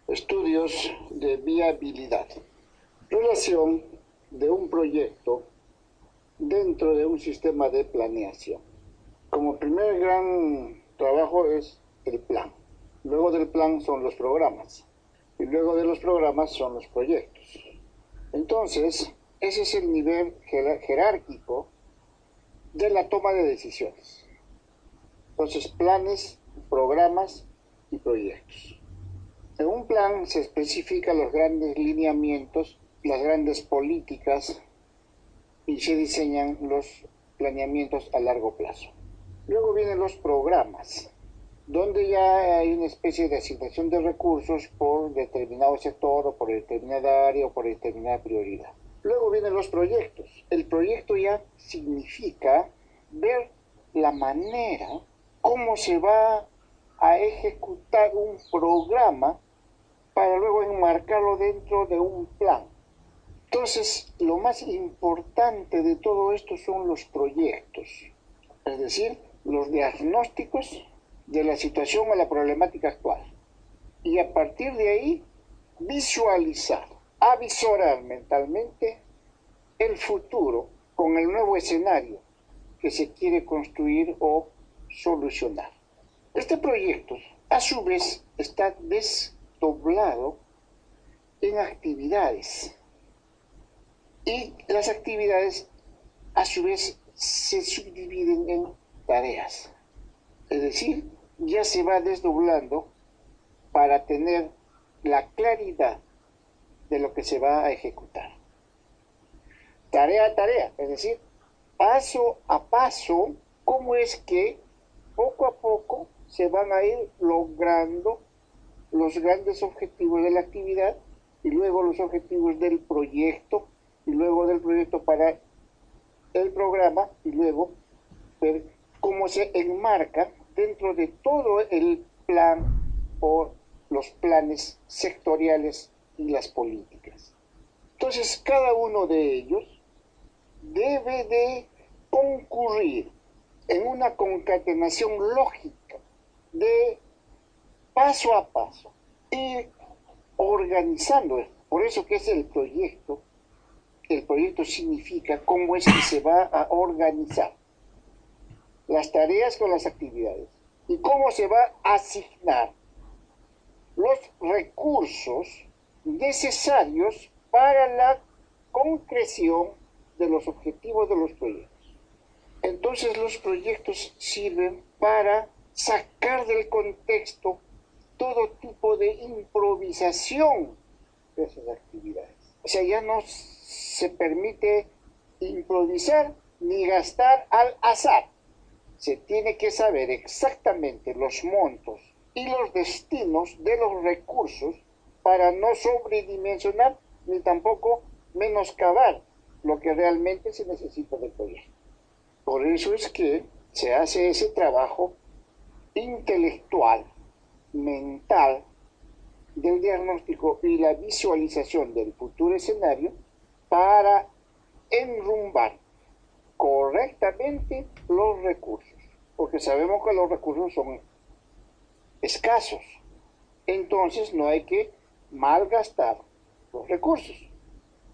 Estudios de viabilidad. Relación de un proyecto dentro de un sistema de planeación. Como primer gran trabajo es el plan. Luego del plan son los programas. Y luego de los programas son los proyectos. Entonces, ese es el nivel jerárquico de la toma de decisiones. Entonces, planes, programas y proyectos. En un plan se especifican los grandes lineamientos, las grandes políticas y se diseñan los planeamientos a largo plazo. Luego vienen los programas, donde ya hay una especie de asignación de recursos por determinado sector o por determinada área o por determinada prioridad. Luego vienen los proyectos. El proyecto ya significa ver la manera cómo se va a ejecutar un programa para luego enmarcarlo dentro de un plan. Entonces, lo más importante de todo esto son los proyectos, es decir, los diagnósticos de la situación o la problemática actual. Y a partir de ahí, visualizar, avisorar mentalmente el futuro con el nuevo escenario que se quiere construir o solucionar. Este proyecto, a su vez, está desdoblado en actividades. Y las actividades, a su vez, se subdividen en tareas. Es decir, ya se va desdoblando para tener la claridad de lo que se va a ejecutar. Tarea a tarea, es decir, paso a paso, cómo es que poco a poco se van a ir logrando los grandes objetivos de la actividad y luego los objetivos del proyecto y luego del proyecto para el programa y luego ver cómo se enmarca dentro de todo el plan o los planes sectoriales y las políticas. Entonces, cada uno de ellos debe de concurrir en una concatenación lógica de paso a paso y organizando esto. Por eso que es el proyecto. El proyecto significa cómo es que se va a organizar las tareas con las actividades y cómo se va a asignar los recursos necesarios para la concreción de los objetivos de los proyectos. Entonces los proyectos sirven para sacar del contexto todo tipo de improvisación de esas actividades. O sea, ya no se permite improvisar ni gastar al azar. Se tiene que saber exactamente los montos y los destinos de los recursos para no sobredimensionar ni tampoco menoscabar lo que realmente se necesita del proyecto. Por eso es que se hace ese trabajo intelectual, mental, del diagnóstico y la visualización del futuro escenario para enrumbar correctamente los recursos, porque sabemos que los recursos son escasos, entonces no hay que malgastar los recursos,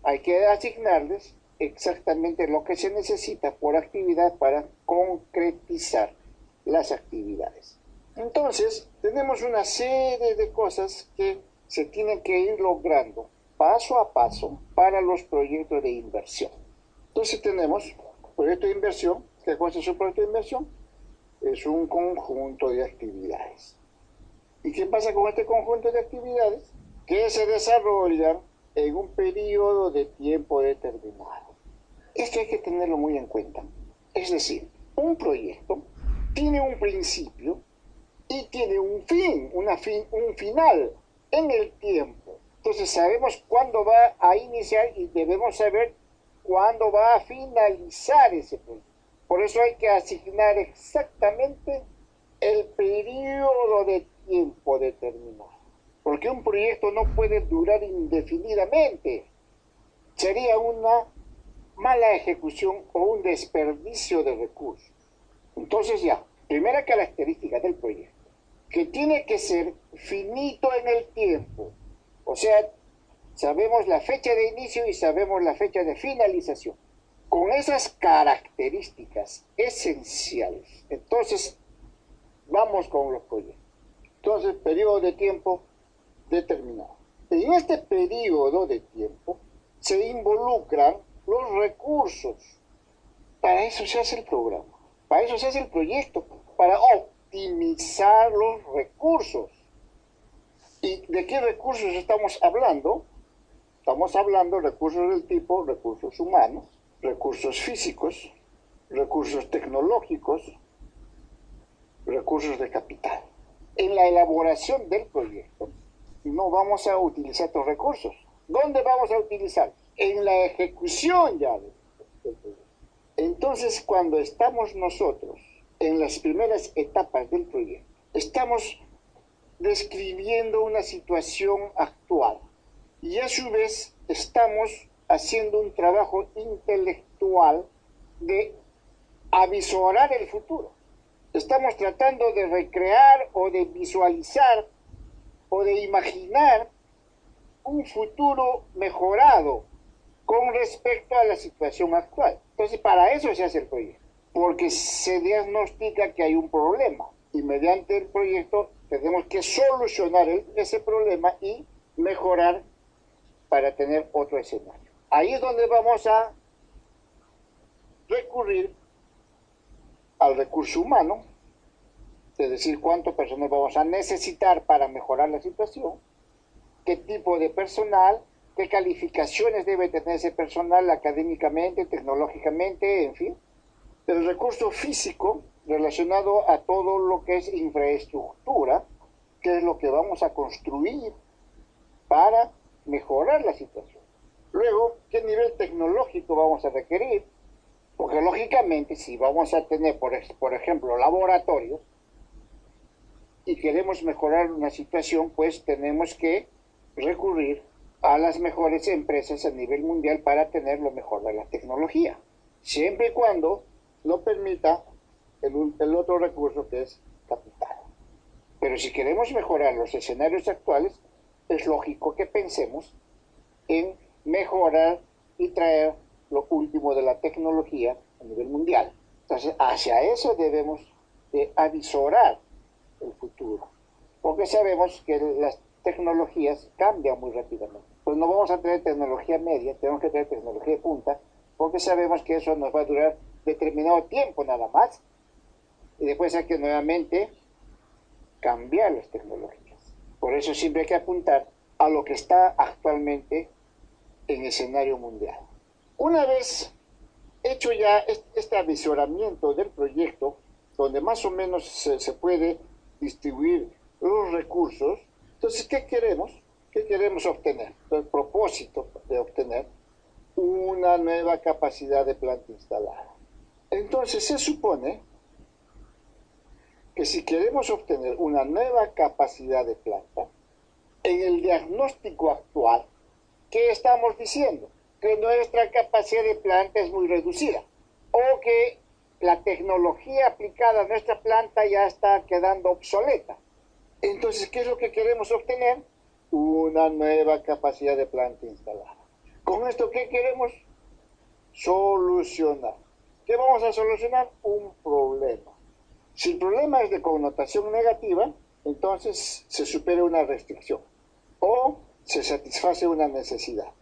hay que asignarles exactamente lo que se necesita por actividad para concretizar las actividades. Entonces, tenemos una serie de cosas que se tienen que ir logrando paso a paso para los proyectos de inversión. Entonces tenemos proyecto de inversión. ¿Qué cosa es un proyecto de inversión? Es un conjunto de actividades. ¿Y qué pasa con este conjunto de actividades? Que se desarrollan en un periodo de tiempo determinado. Esto hay que tenerlo muy en cuenta. Es decir, un proyecto tiene un principio y tiene un fin, un final en el tiempo. Entonces sabemos cuándo va a iniciar y debemos saber cuándo va a finalizar ese proyecto. Por eso hay que asignar exactamente el periodo de tiempo determinado. Porque un proyecto no puede durar indefinidamente. Sería una mala ejecución o un desperdicio de recursos. Entonces ya, primera característica del proyecto, que tiene que ser finito en el tiempo, O sea, sabemos la fecha de inicio y sabemos la fecha de finalización. Con esas características esenciales, entonces vamos con los proyectos. Entonces, periodo de tiempo determinado. En este periodo de tiempo se involucran los recursos. Para eso se hace el programa, para eso se hace el proyecto, para optimizar los recursos. ¿Y de qué recursos estamos hablando? Estamos hablando de recursos del tipo recursos humanos, recursos físicos, recursos tecnológicos, recursos de capital. En la elaboración del proyecto no vamos a utilizar estos recursos. ¿Dónde vamos a utilizar? En la ejecución ya del proyecto. Entonces, cuando estamos nosotros en las primeras etapas del proyecto, estamos describiendo una situación actual y a su vez estamos haciendo un trabajo intelectual de avisorar el futuro. Estamos tratando de recrear o de visualizar o de imaginar un futuro mejorado con respecto a la situación actual. Entonces, para eso se hace el proyecto, porque se diagnostica que hay un problema y mediante el proyecto tenemos que solucionar ese problema y mejorar para tener otro escenario. Ahí es donde vamos a recurrir al recurso humano, es decir, cuánto personal vamos a necesitar para mejorar la situación, qué tipo de personal, qué calificaciones debe tener ese personal académicamente, tecnológicamente, en fin. El recurso físico relacionado a todo lo que es infraestructura, que es lo que vamos a construir para mejorar la situación. Luego, ¿qué nivel tecnológico vamos a requerir? Porque lógicamente, si vamos a tener, por ejemplo, laboratorios y queremos mejorar una situación, pues tenemos que recurrir a las mejores empresas a nivel mundial para tener lo mejor de la tecnología, siempre y cuando lo permita el otro recurso que es capital. Pero si queremos mejorar los escenarios actuales, es lógico que pensemos en mejorar y traer lo último de la tecnología a nivel mundial. Entonces, hacia eso debemos de avisorar el futuro, porque sabemos que las tecnologías cambian muy rápidamente. Pues no vamos a tener tecnología media, tenemos que tener tecnología de punta, porque sabemos que eso nos va a durar determinado tiempo nada más, y después hay que nuevamente cambiar las tecnologías. Por eso siempre hay que apuntar a lo que está actualmente en escenario mundial. Una vez hecho ya este avisoramiento del proyecto, donde más o menos se puede distribuir los recursos, entonces, ¿qué queremos? ¿Qué queremos obtener? El propósito de obtener una nueva capacidad de planta instalada. Entonces, se supone que si queremos obtener una nueva capacidad de planta, en el diagnóstico actual, ¿qué estamos diciendo? Que nuestra capacidad de planta es muy reducida o que la tecnología aplicada a nuestra planta ya está quedando obsoleta. Entonces, ¿qué es lo que queremos obtener? Una nueva capacidad de planta instalada. Con esto, ¿qué queremos? Solucionar. ¿Qué vamos a solucionar? Un problema. Si el problema es de connotación negativa, entonces se supera una restricción o se satisface una necesidad.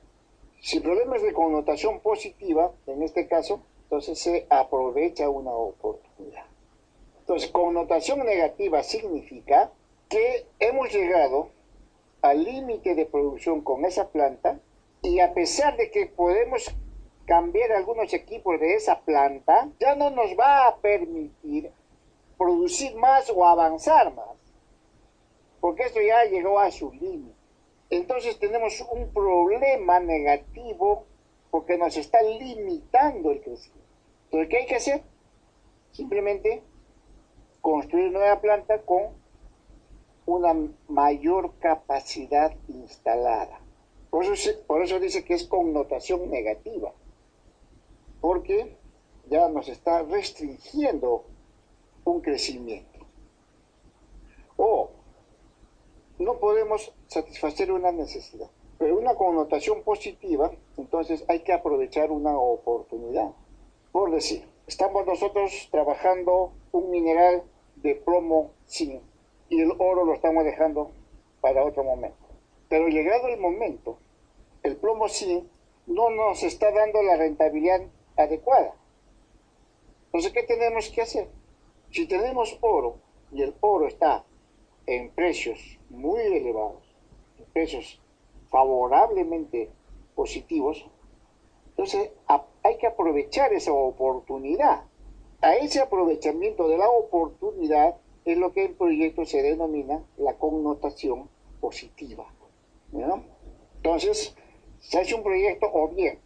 Si el problema es de connotación positiva, en este caso, entonces se aprovecha una oportunidad. Entonces, connotación negativa significa que hemos llegado al límite de producción con esa planta y a pesar de que podemos cambiar algunos equipos de esa planta, ya no nos va a permitir producir más o avanzar más, porque esto ya llegó a su límite. Entonces tenemos un problema negativo porque nos está limitando el crecimiento. Entonces, ¿qué hay que hacer? Simplemente construir nueva planta con una mayor capacidad instalada. Por eso dice que es connotación negativa, porque ya nos está restringiendo un crecimiento. O no podemos satisfacer una necesidad, pero una connotación positiva, entonces hay que aprovechar una oportunidad. Por decir, estamos nosotros trabajando un mineral de plomo zinc y el oro lo estamos dejando para otro momento. Pero llegado el momento, el plomo zinc no nos está dando la rentabilidad adecuada. Entonces, ¿qué tenemos que hacer? Si tenemos oro y el oro está en precios muy elevados, en precios favorablemente positivos, entonces hay que aprovechar esa oportunidad. A ese aprovechamiento de la oportunidad es lo que en proyecto se denomina la connotación positiva, ¿no? Entonces, se hace un proyecto o bien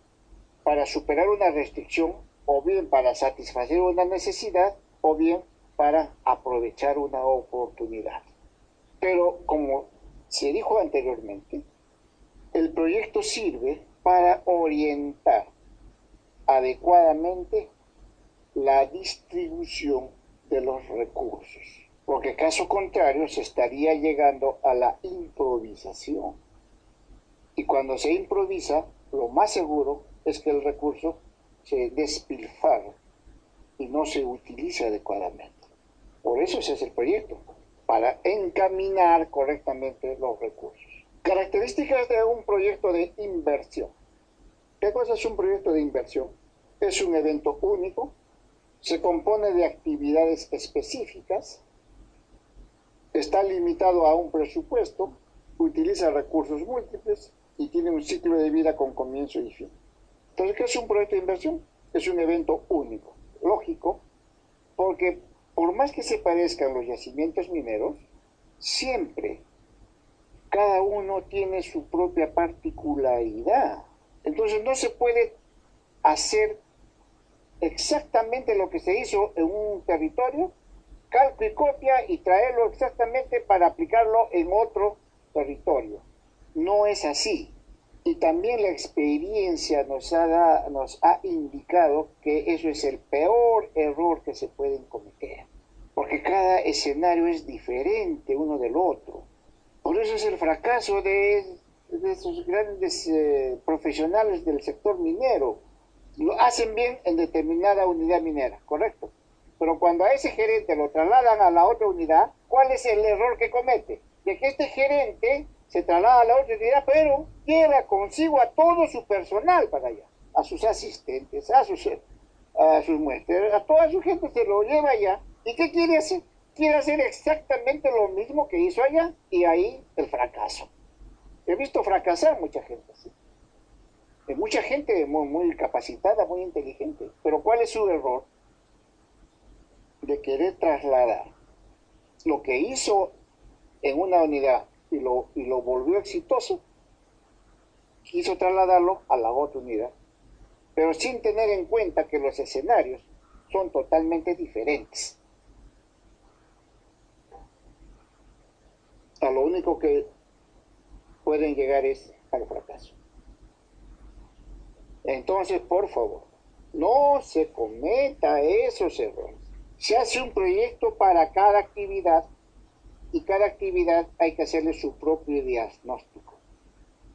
para superar una restricción, o bien para satisfacer una necesidad, o bien para aprovechar una oportunidad. Pero como se dijo anteriormente, el proyecto sirve para orientar adecuadamente la distribución de los recursos, porque caso contrario se estaría llegando a la improvisación. Y cuando se improvisa, lo más seguro es que el recurso se despilfarra y no se utiliza adecuadamente. Por eso se hace el proyecto, para encaminar correctamente los recursos. Características de un proyecto de inversión. ¿Qué cosa es un proyecto de inversión? Es un evento único, se compone de actividades específicas, está limitado a un presupuesto, utiliza recursos múltiples y tiene un ciclo de vida con comienzo y fin. Entonces, ¿qué es un proyecto de inversión? Es un evento único, lógico, porque por más que se parezcan los yacimientos mineros, siempre cada uno tiene su propia particularidad. Entonces no se puede hacer exactamente lo que se hizo en un territorio, calco y copia, y traerlo exactamente para aplicarlo en otro territorio. No es así. Y también la experiencia nos ha indicado que eso es el peor error que se pueden cometer, porque cada escenario es diferente uno del otro. Por eso es el fracaso de esos grandes profesionales del sector minero. Lo hacen bien en determinada unidad minera, correcto. Pero cuando a ese gerente lo trasladan a la otra unidad, ¿cuál es el error que comete? De que este gerente se traslada a la otra unidad, pero lleva consigo a todo su personal para allá, a sus asistentes, a sus muestras, a toda su gente se lo lleva allá. ¿Y qué quiere hacer? Quiere hacer exactamente lo mismo que hizo allá, y ahí el fracaso. He visto fracasar mucha gente, ¿sí? Mucha gente muy capacitada, muy inteligente, pero ¿cuál es su error? De querer trasladar lo que hizo en una unidad y lo volvió exitoso, quiso trasladarlo a la otra unidad, pero sin tener en cuenta que los escenarios son totalmente diferentes. A lo único que pueden llegar es al fracaso. Entonces, por favor, no se cometa esos errores. Se hace un proyecto para cada actividad, y cada actividad hay que hacerle su propio diagnóstico,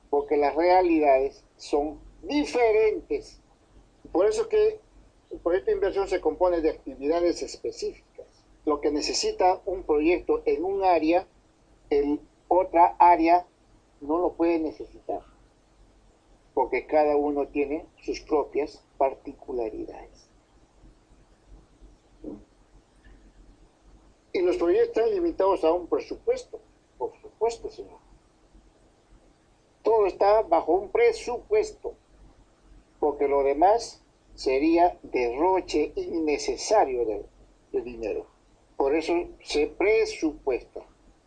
porque las realidades son diferentes. Por eso que el proyecto de inversión se compone de actividades específicas. Lo que necesita un proyecto en un área, en otra área no lo puede necesitar, porque cada uno tiene sus propias particularidades. Y los proyectos están limitados a un presupuesto, por supuesto, señor. Todo está bajo un presupuesto, porque lo demás sería derroche innecesario de dinero. Por eso se presupuesta.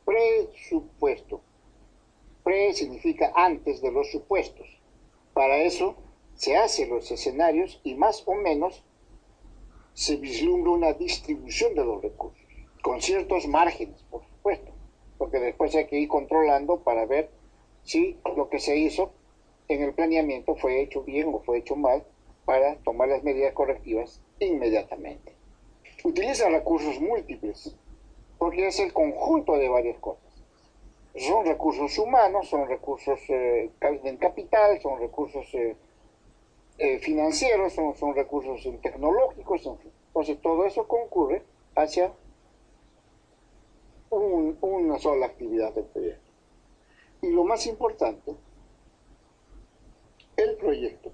Presupuesto. Pre significa antes de los supuestos. Para eso se hacen los escenarios y más o menos se vislumbra una distribución de los recursos, con ciertos márgenes, por supuesto, porque después hay que ir controlando para ver si lo que se hizo en el planeamiento fue hecho bien o fue hecho mal, para tomar las medidas correctivas inmediatamente. Utiliza recursos múltiples, porque es el conjunto de varias cosas. Son recursos humanos, son recursos en capital, son recursos financieros, son recursos tecnológicos, en fin. Entonces todo eso concurre hacia una sola actividad del proyecto. Y lo más importante, el proyecto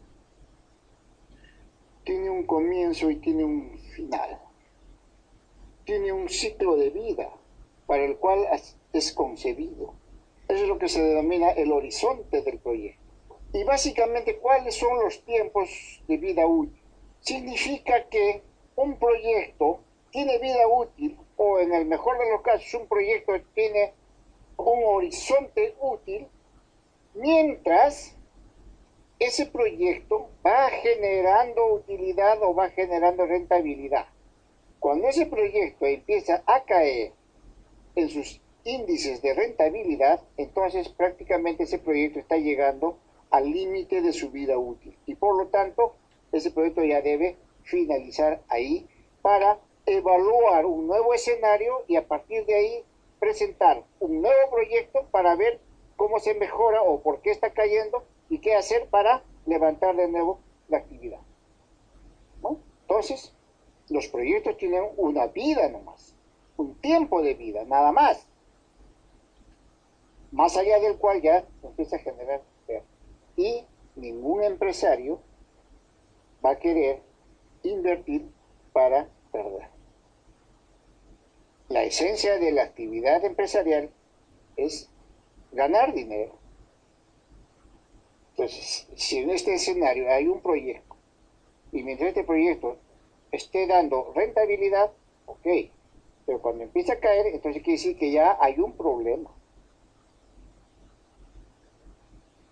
tiene un comienzo y tiene un final. Tiene un ciclo de vida para el cual es concebido. Eso es lo que se denomina el horizonte del proyecto. Y básicamente, ¿cuáles son los tiempos de vida útil? Significa que un proyecto tiene vida útil, o en el mejor de los casos, un proyecto tiene un horizonte útil, mientras ese proyecto va generando utilidad o va generando rentabilidad. Cuando ese proyecto empieza a caer en sus índices de rentabilidad, entonces prácticamente ese proyecto está llegando al límite de su vida útil. Y por lo tanto, ese proyecto ya debe finalizar ahí para evaluar un nuevo escenario y a partir de ahí presentar un nuevo proyecto para ver cómo se mejora o por qué está cayendo y qué hacer para levantar de nuevo la actividad, ¿no? Entonces, los proyectos tienen una vida nomás, un tiempo de vida, nada más. Más allá del cual ya empieza a generar pérdida. Y ningún empresario va a querer invertir para perder. La esencia de la actividad empresarial es ganar dinero. Entonces, si en este escenario hay un proyecto y mientras este proyecto esté dando rentabilidad, ok, pero cuando empieza a caer, entonces quiere decir que ya hay un problema.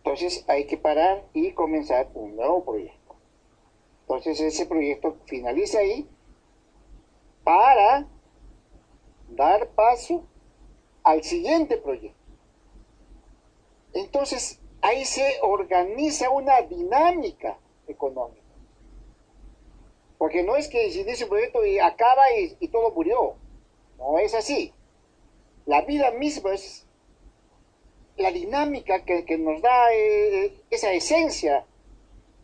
Entonces hay que parar y comenzar un nuevo proyecto. Entonces ese proyecto finaliza ahí para dar paso al siguiente proyecto. Entonces ahí se organiza una dinámica económica. Porque no es que se inicia un proyecto y acaba y todo murió. No es así. La vida misma es la dinámica que nos da esa esencia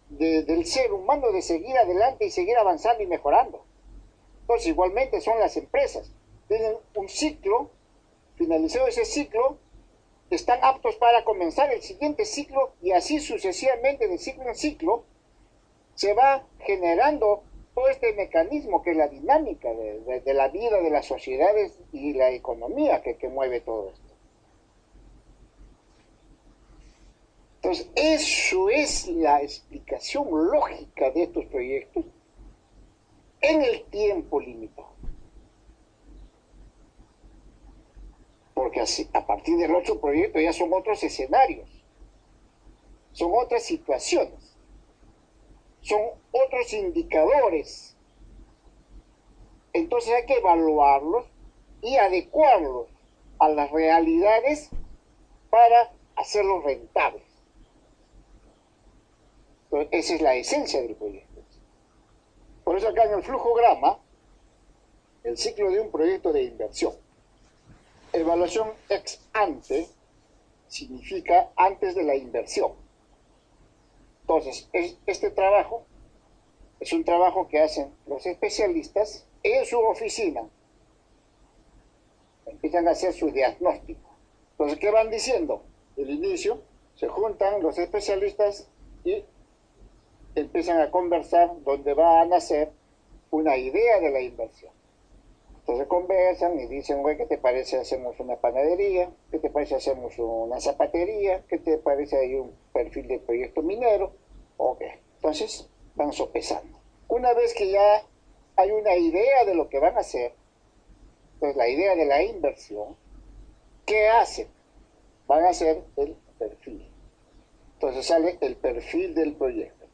del ser humano de seguir adelante y seguir avanzando y mejorando. Entonces, igualmente son las empresas. Tienen un ciclo, finalizado ese ciclo, están aptos para comenzar el siguiente ciclo y así sucesivamente de ciclo en ciclo se va generando todo este mecanismo que es la dinámica de la vida, de las sociedades y la economía que mueve todo esto. Entonces, eso es la explicación lógica de estos proyectos en el tiempo limitado. Porque así, a partir del otro proyecto ya son otros escenarios, son otras situaciones, son otros indicadores. Entonces hay que evaluarlos y adecuarlos a las realidades para hacerlos rentables. Entonces, esa es la esencia del proyecto. Por eso acá en el flujograma, el ciclo de un proyecto de inversión. Evaluación ex ante significa antes de la inversión. Entonces, este trabajo es un trabajo que hacen los especialistas en su oficina. Empiezan a hacer su diagnóstico. Entonces, ¿qué van diciendo? Al inicio, se juntan los especialistas y empiezan a conversar donde va a nacer una idea de la inversión. Entonces conversan y dicen, güey, ¿qué te parece hacemos una panadería? ¿Qué te parece hacemos una zapatería? ¿Qué te parece hay un perfil de proyecto minero? Ok, entonces van sopesando. Una vez que ya hay una idea de lo que van a hacer, entonces la idea de la inversión, ¿qué hacen? Van a hacer el perfil. Entonces sale el perfil del proyecto.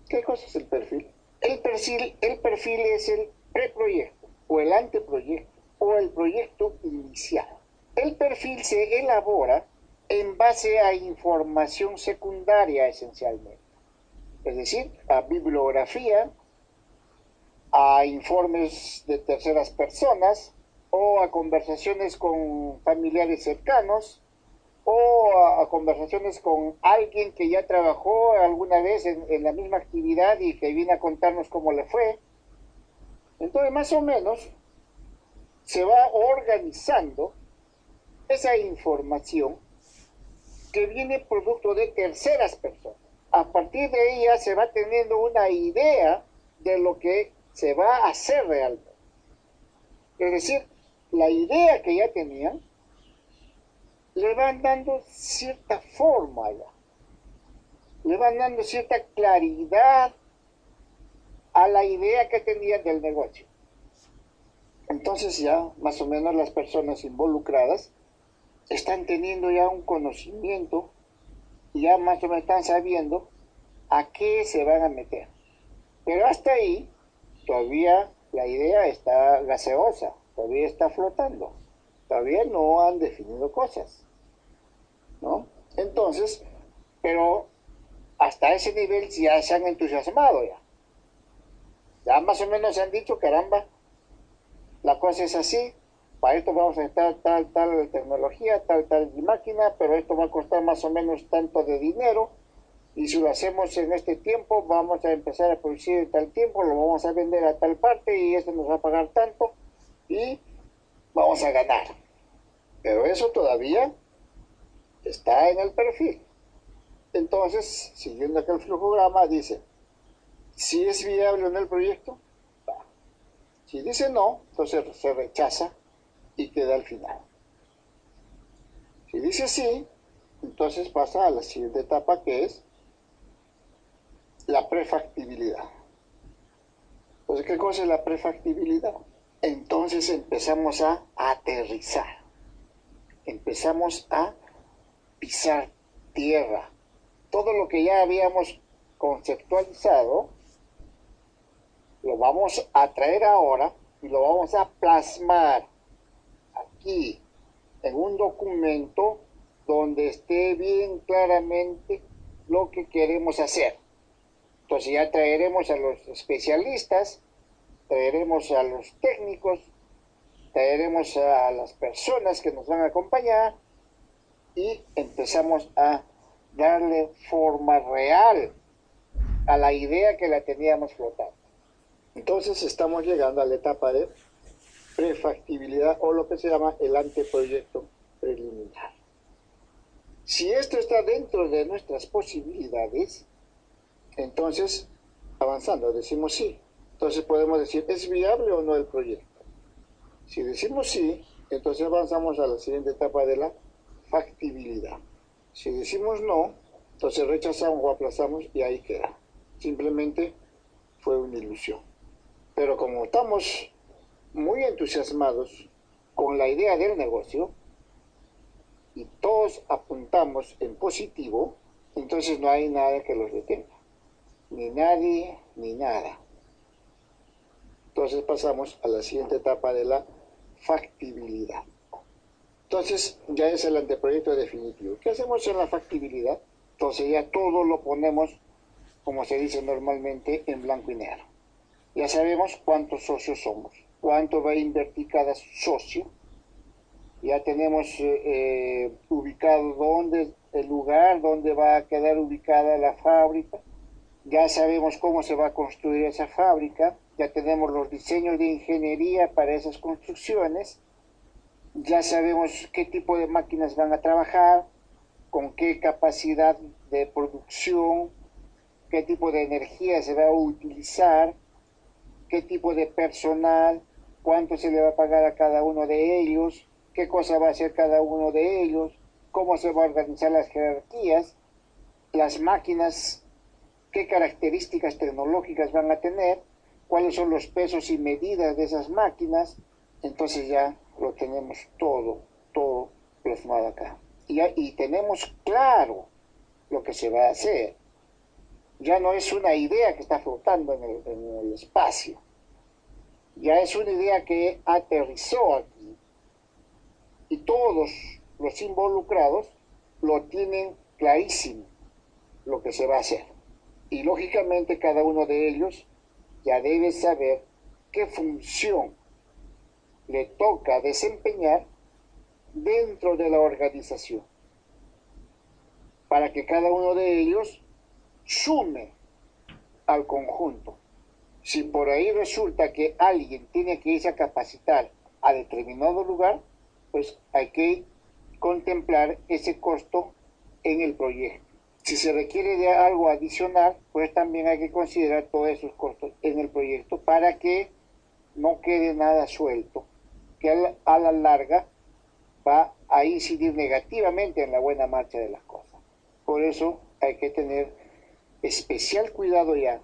¿Qué cosa es el perfil? El perfil es el preproyecto o el anteproyecto o el proyecto inicial. El perfil se elabora en base a información secundaria esencialmente, es decir, a bibliografía, a informes de terceras personas o a conversaciones con familiares cercanos o a conversaciones con alguien que ya trabajó alguna vez en la misma actividad y que viene a contarnos cómo le fue. Entonces, más o menos, se va organizando esa información que viene producto de terceras personas. A partir de ahí ya se va teniendo una idea de lo que se va a hacer realmente. Es decir, la idea que ya tenían le van dando cierta forma ya, le van dando cierta claridad a la idea que tenían del negocio. Entonces ya más o menos las personas involucradas están teniendo ya un conocimiento y ya más o menos están sabiendo a qué se van a meter. Pero hasta ahí todavía la idea está gaseosa, todavía está flotando, todavía no han definido cosas, ¿no? Entonces, pero hasta ese nivel ya se han entusiasmado ya. Ya más o menos se han dicho, caramba, la cosa es así, para esto vamos a necesitar tal tecnología, tal máquina, pero esto va a costar más o menos tanto de dinero, y si lo hacemos en este tiempo, vamos a empezar a producir en tal tiempo, lo vamos a vender a tal parte, y esto nos va a pagar tanto, y vamos a ganar. Pero eso todavía está en el perfil. Entonces, siguiendo aquel flujograma, dice, si es viable o no el proyecto, va. Si dice no, entonces se rechaza y queda al final. Si dice sí, entonces pasa a la siguiente etapa, que es la prefactibilidad. Entonces, ¿qué cosa es la prefactibilidad? Entonces empezamos a aterrizar, empezamos a pisar tierra. Todo lo que ya habíamos conceptualizado, lo vamos a traer ahora y lo vamos a plasmar aquí en un documento donde esté bien claramente lo que queremos hacer. Entonces ya traeremos a los especialistas, traeremos a los técnicos, traeremos a las personas que nos van a acompañar y empezamos a darle forma real a la idea que la teníamos flotando. Entonces estamos llegando a la etapa de prefactibilidad, o lo que se llama el anteproyecto preliminar. Si esto está dentro de nuestras posibilidades, entonces avanzando, decimos sí. Entonces podemos decir, ¿es viable o no el proyecto? Si decimos sí, entonces avanzamos a la siguiente etapa de la factibilidad. Si decimos no, entonces rechazamos o aplazamos y ahí queda. Simplemente fue una ilusión. Pero como estamos muy entusiasmados con la idea del negocio y todos apuntamos en positivo, entonces no hay nada que los detenga. Ni nadie, ni nada. Entonces pasamos a la siguiente etapa de la factibilidad. Entonces ya es el anteproyecto definitivo. ¿Qué hacemos en la factibilidad? Entonces ya todo lo ponemos, como se dice normalmente, en blanco y negro. Ya sabemos cuántos socios somos, cuánto va a invertir cada socio. Ya tenemos ubicado dónde, el lugar donde va a quedar ubicada la fábrica. Ya sabemos cómo se va a construir esa fábrica. Ya tenemos los diseños de ingeniería para esas construcciones. Ya sabemos qué tipo de máquinas van a trabajar, con qué capacidad de producción, qué tipo de energía se va a utilizar, qué tipo de personal, cuánto se le va a pagar a cada uno de ellos, qué cosa va a hacer cada uno de ellos, cómo se va a organizar las jerarquías, las máquinas, qué características tecnológicas van a tener, cuáles son los pesos y medidas de esas máquinas. Entonces ya lo tenemos todo plasmado acá. Y tenemos claro lo que se va a hacer. Ya no es una idea que está flotando en el espacio. Ya es una idea que aterrizó aquí. Y todos los involucrados lo tienen clarísimo lo que se va a hacer. Y lógicamente cada uno de ellos ya debe saber qué función le toca desempeñar dentro de la organización. para que cada uno de ellos sume al conjunto. Si por ahí resulta que alguien tiene que irse a capacitar a determinado lugar, pues hay que contemplar ese costo en el proyecto. Si se requiere de algo adicional, pues también hay que considerar todos esos costos en el proyecto para que no quede nada suelto, que a la larga va a incidir negativamente en la buena marcha de las cosas. Por eso hay que tener especial cuidado ya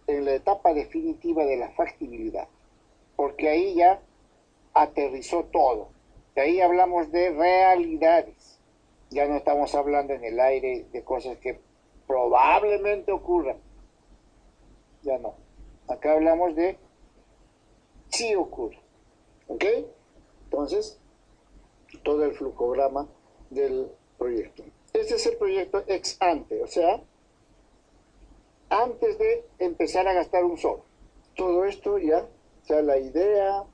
en la etapa definitiva de la factibilidad, porque ahí ya aterrizó todo. De ahí hablamos de realidades. Ya no estamos hablando en el aire de cosas que probablemente ocurran. Ya no. Acá hablamos de sí ocurre. ¿Ok? Entonces, todo el fluxograma del proyecto. Este es el proyecto ex ante, o sea, antes de empezar a gastar un sol. Todo esto ya, o sea, la idea,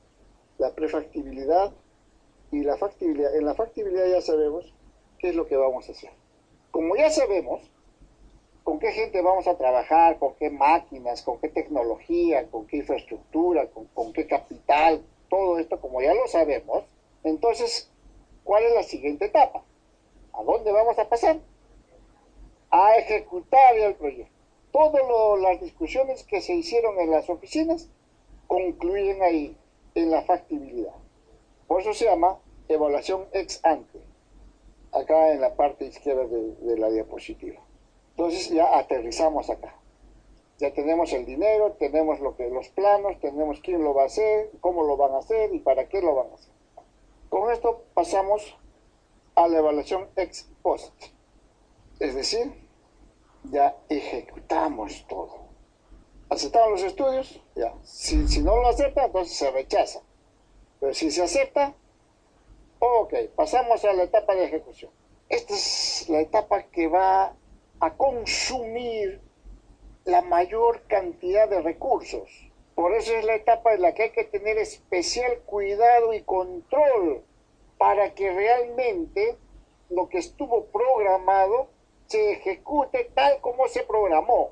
la prefactibilidad y la factibilidad. En la factibilidad ya sabemos qué es lo que vamos a hacer. Como ya sabemos con qué gente vamos a trabajar, con qué máquinas, con qué tecnología, con qué infraestructura, con qué capital, todo esto como ya lo sabemos, entonces, ¿cuál es la siguiente etapa? ¿A dónde vamos a pasar? A ejecutar el proyecto. Todas las discusiones que se hicieron en las oficinas concluyen ahí, en la factibilidad. Por eso se llama evaluación ex ante, acá en la parte izquierda de la diapositiva. Entonces ya aterrizamos acá. Ya tenemos el dinero, tenemos los planos, tenemos quién lo va a hacer, cómo lo van a hacer y para qué lo van a hacer. Con esto pasamos a la evaluación ex post. Es decir, ya ejecutamos todo. ¿Aceptamos los estudios? Ya. Si no lo acepta, entonces se rechaza. Pero si se acepta, ok, pasamos a la etapa de ejecución. Esta es la etapa que va a consumir la mayor cantidad de recursos. Por eso es la etapa en la que hay que tener especial cuidado y control para que realmente lo que estuvo programado se ejecute tal como se programó.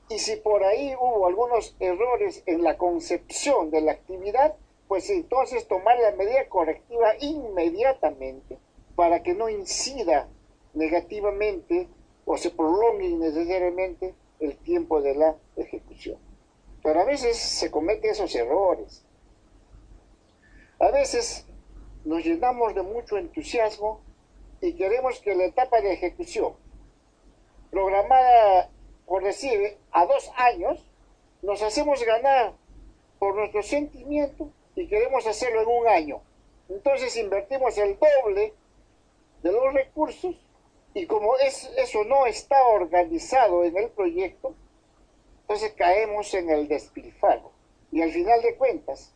Y si por ahí hubo algunos errores en la concepción de la actividad, pues entonces tomar la medida correctiva inmediatamente para que no incida negativamente o se prolongue innecesariamente el tiempo de la ejecución. Pero a veces se cometen esos errores. A veces nos llenamos de mucho entusiasmo y queremos que la etapa de ejecución, programada por decir a 2 años, nos hacemos ganar por nuestro sentimiento y queremos hacerlo en 1 año. Entonces invertimos el doble de los recursos y como eso no está organizado en el proyecto, entonces caemos en el despilfarro. Y al final de cuentas,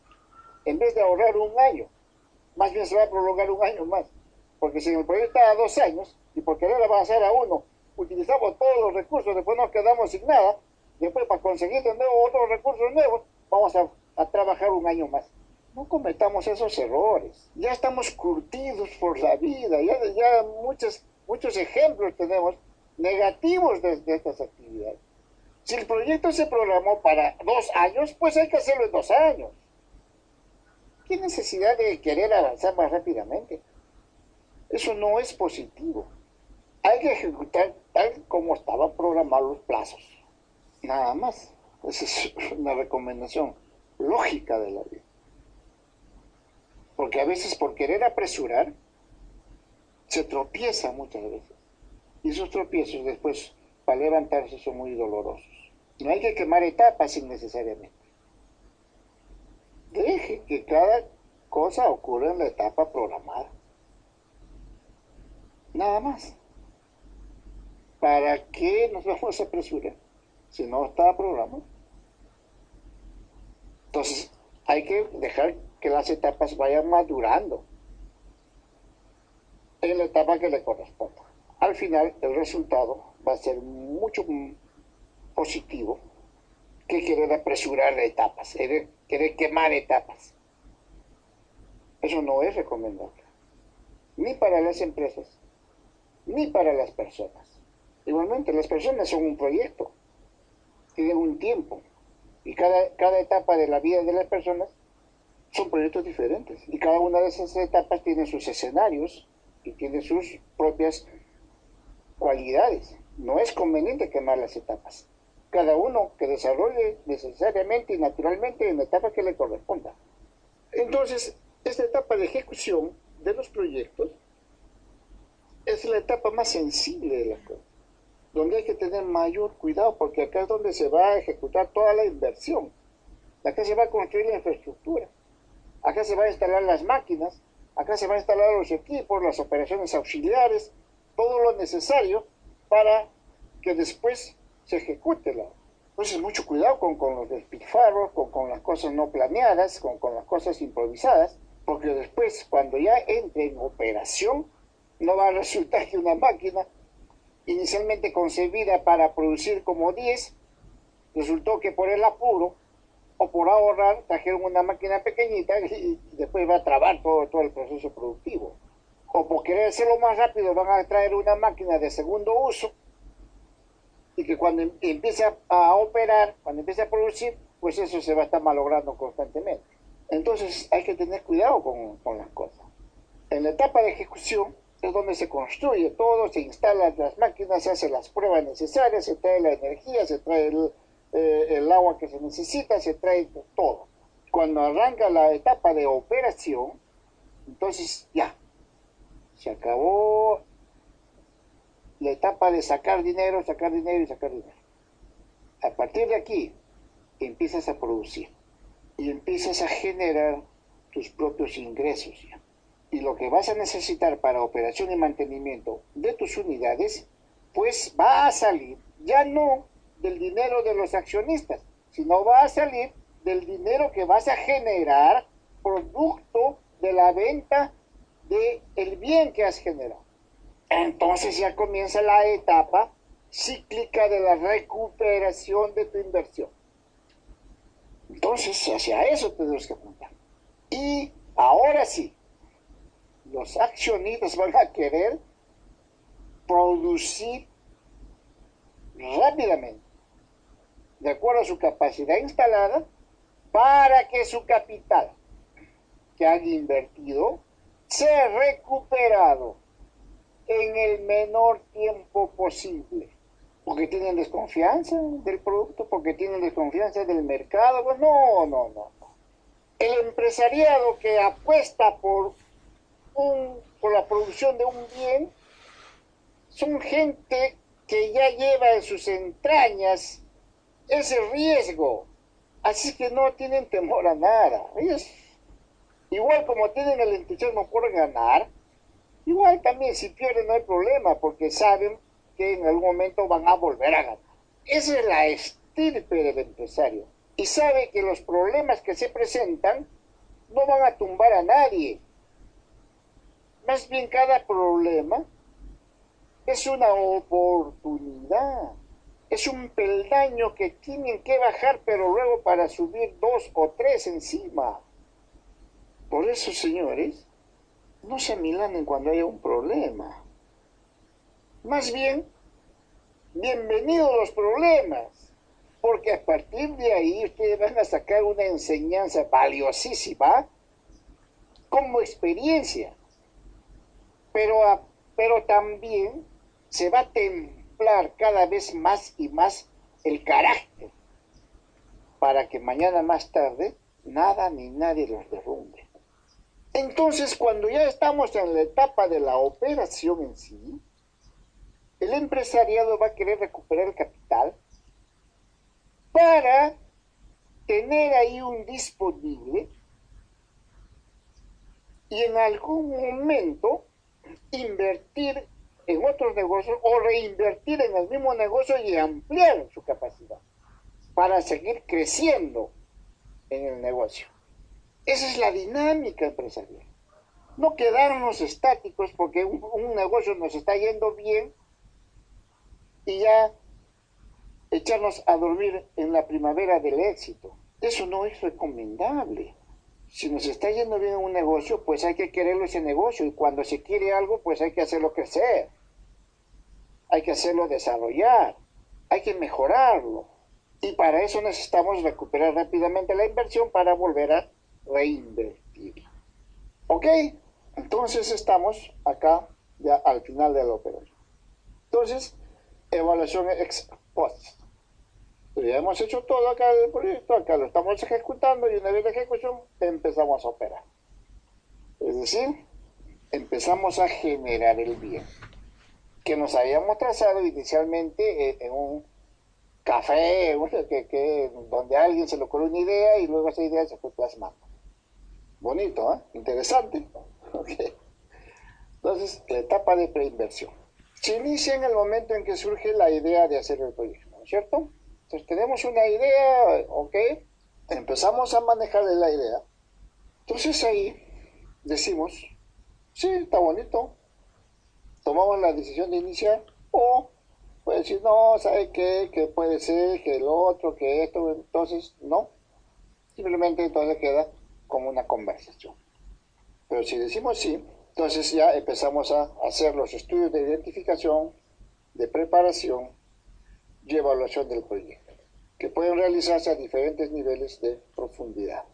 en vez de ahorrar 1 año, más bien se va a prolongar 1 año más. Porque si en el proyecto está a 2 años y por querer avanzar a 1, utilizamos todos los recursos, después nos quedamos sin nada, después para conseguir de nuevo otros recursos nuevos, vamos a trabajar 1 año más. No cometamos esos errores. Ya estamos curtidos por la vida, ya muchos ejemplos tenemos negativos de estas actividades. Si el proyecto se programó para 2 años, pues hay que hacerlo en 2 años. ¿Qué necesidad de querer avanzar más rápidamente? Eso no es positivo. Hay que ejecutar tal como estaban programados los plazos. Nada más. Esa es una recomendación lógica de la vida. Porque a veces por querer apresurar, se tropieza muchas veces. Y esos tropiezos después, para levantarse, son muy dolorosos. No hay que quemar etapas innecesariamente. Deje que cada cosa ocurra en la etapa programada. Nada más. ¿Para qué nos vamos a apresurar si no está programado? Entonces, hay que dejar que las etapas vayan madurando en la etapa que le corresponda. Al final, el resultado va a ser mucho positivo que querer apresurar etapas, querer quemar etapas. Eso no es recomendable, ni para las empresas, ni para las personas. Igualmente, las personas son un proyecto, tienen un tiempo, y cada etapa de la vida de las personas son proyectos diferentes, y cada una de esas etapas tiene sus escenarios y tiene sus propias cualidades. No es conveniente quemar las etapas. Cada uno que desarrolle necesariamente y naturalmente en la etapa que le corresponda. Entonces, esta etapa de ejecución de los proyectos es la etapa más sensible de las cosas, donde hay que tener mayor cuidado, porque acá es donde se va a ejecutar toda la inversión. Acá se va a construir la infraestructura. Acá se van a instalar las máquinas. Acá se van a instalar los equipos, las operaciones auxiliares, todo lo necesario para que después se ejecute la. Entonces, mucho cuidado con los despilfarros, con las cosas no planeadas, con las cosas improvisadas, porque después, cuando ya entre en operación, no va a resultar que una máquina inicialmente concebida para producir como 10, resultó que por el apuro o por ahorrar trajeron una máquina pequeñita y después va a trabar todo el proceso productivo. O por querer hacerlo más rápido van a traer una máquina de segundo uso y que cuando empiece a operar, cuando empiece a producir, pues eso se va a estar malogrando constantemente. Entonces hay que tener cuidado con las cosas. En la etapa de ejecución es donde se construye todo, se instalan las máquinas, se hacen las pruebas necesarias, se trae la energía, se trae el agua que se necesita, se trae todo. Cuando arranca la etapa de operación, entonces ya, se acabó la etapa de sacar dinero y sacar dinero. A partir de aquí, empiezas a producir y empiezas a generar tus propios ingresos ya. Y lo que vas a necesitar para operación y mantenimiento de tus unidades, pues va a salir ya no del dinero de los accionistas, sino va a salir del dinero que vas a generar producto de la venta del bien que has generado. Entonces ya comienza la etapa cíclica de la recuperación de tu inversión. Entonces, hacia eso tenemos que apuntar. Y ahora sí, los accionistas van a querer producir rápidamente, de acuerdo a su capacidad instalada, para que su capital que han invertido sea recuperado en el menor tiempo posible. Porque tienen desconfianza del producto, porque tienen desconfianza del mercado. Pues no. El empresariado que apuesta por la producción de un bien son gente que ya lleva en sus entrañas ese riesgo. Así que no tienen temor a nada. Ellos, igual como tienen el entusiasmo por ganar, igual también si pierden no hay problema, porque saben que en algún momento van a volver a ganar. Esa es la estirpe del empresario. Y sabe que los problemas que se presentan no van a tumbar a nadie. Más bien cada problema es una oportunidad. Es un peldaño que tienen que bajar, pero luego para subir 2 o 3 encima. Por eso, señores, no se amilanen cuando haya un problema. Más bien, bienvenidos los problemas, porque a partir de ahí ustedes van a sacar una enseñanza valiosísima como experiencia, pero también se va a templar cada vez más y más el carácter para que mañana más tarde nada ni nadie los derrumbe. Entonces, cuando ya estamos en la etapa de la operación en sí, el empresariado va a querer recuperar el capital para tener ahí un disponible y en algún momento invertir en otros negocios o reinvertir en el mismo negocio y ampliar su capacidad para seguir creciendo en el negocio. Esa es la dinámica empresarial. No quedarnos estáticos porque un negocio nos está yendo bien y ya echarnos a dormir en la primavera del éxito. Eso no es recomendable. Si nos está yendo bien un negocio, pues hay que quererlo ese negocio, y cuando se quiere algo, pues hay que hacerlo crecer. hay que hacerlo desarrollar, hay que mejorarlo. Y para eso necesitamos recuperar rápidamente la inversión para volver a reinvertir. ¿Ok? Entonces estamos acá ya al final de la operación. Entonces, evaluación ex post. Ya hemos hecho todo acá del proyecto, acá lo estamos ejecutando y una vez de ejecución empezamos a operar. Es decir, empezamos a generar el bien que nos habíamos trazado inicialmente en un café, donde a alguien se le ocurrió una idea y luego esa idea se fue plasmando. Bonito, ¿eh? Interesante. Okay. Entonces, la etapa de preinversión. Se inicia en el momento en que surge la idea de hacer el proyecto, ¿no es cierto? Entonces, tenemos una idea, ¿ok? Empezamos a manejar la idea. Entonces, ahí decimos, sí, está bonito. Tomamos la decisión de iniciar o puede decir, no, ¿sabe qué? Que puede ser, que lo otro, que esto, entonces, no. Simplemente entonces queda como una conversación. Pero si decimos sí, entonces ya empezamos a hacer los estudios de identificación, de preparación y evaluación del proyecto, que pueden realizarse a diferentes niveles de profundidad.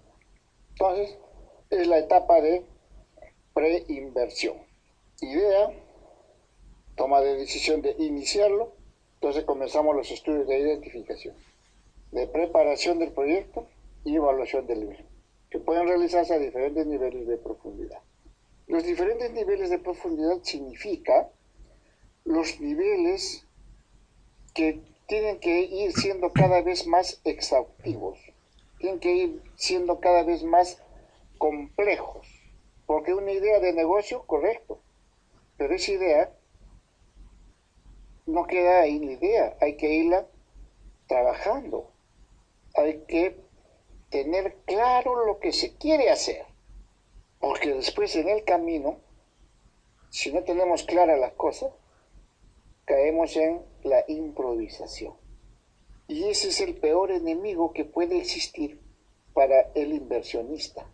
Entonces, es la etapa de preinversión. Idea, toma de decisión de iniciarlo, entonces comenzamos los estudios de identificación, de preparación del proyecto y evaluación del mismo, que pueden realizarse a diferentes niveles de profundidad. Los diferentes niveles de profundidad significa los niveles que tienen que ir siendo cada vez más exhaustivos, tienen que ir siendo cada vez más complejos, porque una idea de negocio, correcto, pero esa idea no queda ahí la idea, hay que irla trabajando, hay que tener claro lo que se quiere hacer, porque después en el camino, si no tenemos claras las cosas, caemos en la improvisación. Y ese es el peor enemigo que puede existir para el inversionista.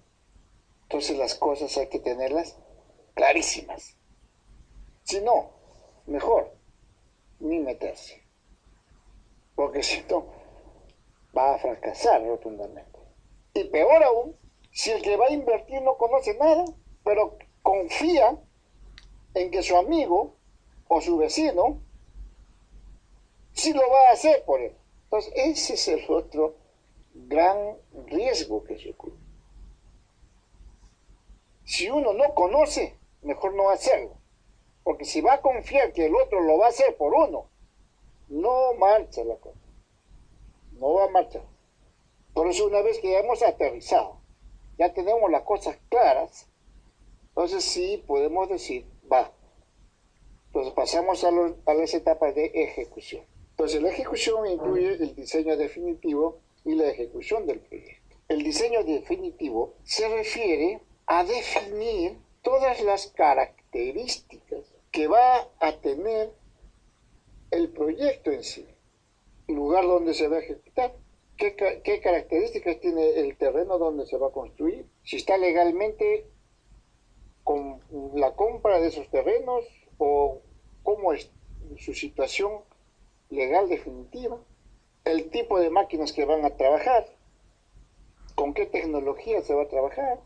Entonces las cosas hay que tenerlas clarísimas. Si no, mejor ni meterse. Porque si no, va a fracasar rotundamente. Y peor aún, si el que va a invertir no conoce nada, pero confía en que su amigo o su vecino sí lo va a hacer por él. Entonces, ese es el otro gran riesgo que se ocurre. Si uno no conoce, mejor no hacerlo. Porque si va a confiar que el otro lo va a hacer por uno, no marcha la cosa. No va a marchar. Por eso una vez que ya hemos aterrizado, ya tenemos las cosas claras, entonces sí podemos decir, va. Entonces pasamos a las etapas de ejecución. Entonces la ejecución incluye el diseño definitivo y la ejecución del proyecto. El diseño definitivo se refiere a definir todas las características que va a tener el proyecto en sí, el lugar donde se va a ejecutar, qué características tiene el terreno donde se va a construir, si está legalmente con la compra de esos terrenos o cómo es su situación legal definitiva, el tipo de máquinas que van a trabajar, con qué tecnología se va a trabajar,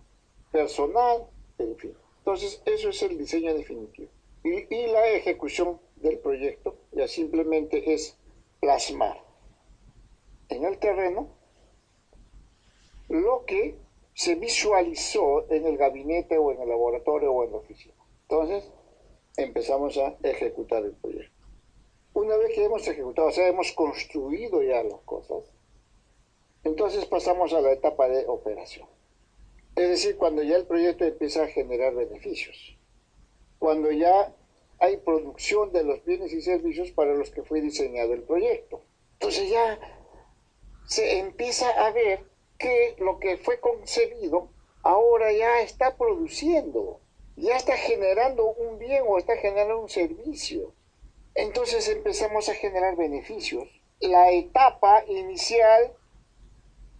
personal, en fin. Entonces, eso es el diseño definitivo. Y la ejecución del proyecto ya simplemente es plasmar en el terreno lo que se visualizó en el gabinete o en el laboratorio o en la oficina. Entonces, empezamos a ejecutar el proyecto. Una vez que hemos ejecutado, o sea, hemos construido ya las cosas, entonces pasamos a la etapa de operación. Es decir, cuando ya el proyecto empieza a generar beneficios, cuando ya hay producción de los bienes y servicios para los que fue diseñado el proyecto. Entonces ya se empieza a ver que lo que fue concebido ahora ya está produciendo, ya está generando un bien o está generando un servicio. Entonces empezamos a generar beneficios. La etapa inicial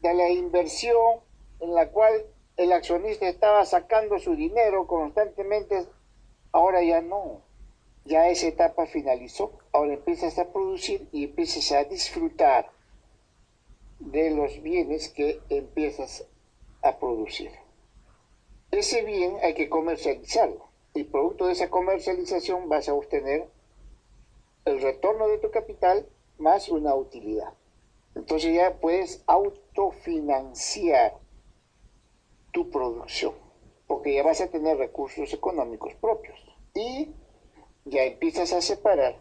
de la inversión en la cual el accionista estaba sacando su dinero constantemente, ahora ya no. ya esa etapa finalizó. Ahora empiezas a producir y empiezas a disfrutar de los bienes que empiezas a producir. Ese bien hay que comercializarlo y producto de esa comercialización vas a obtener el retorno de tu capital más una utilidad. Entonces ya puedes autofinanciar tu producción, porque ya vas a tener recursos económicos propios y ya empiezas a separar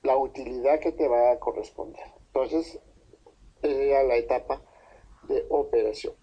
la utilidad que te va a corresponder. Entonces, ya la etapa de operación.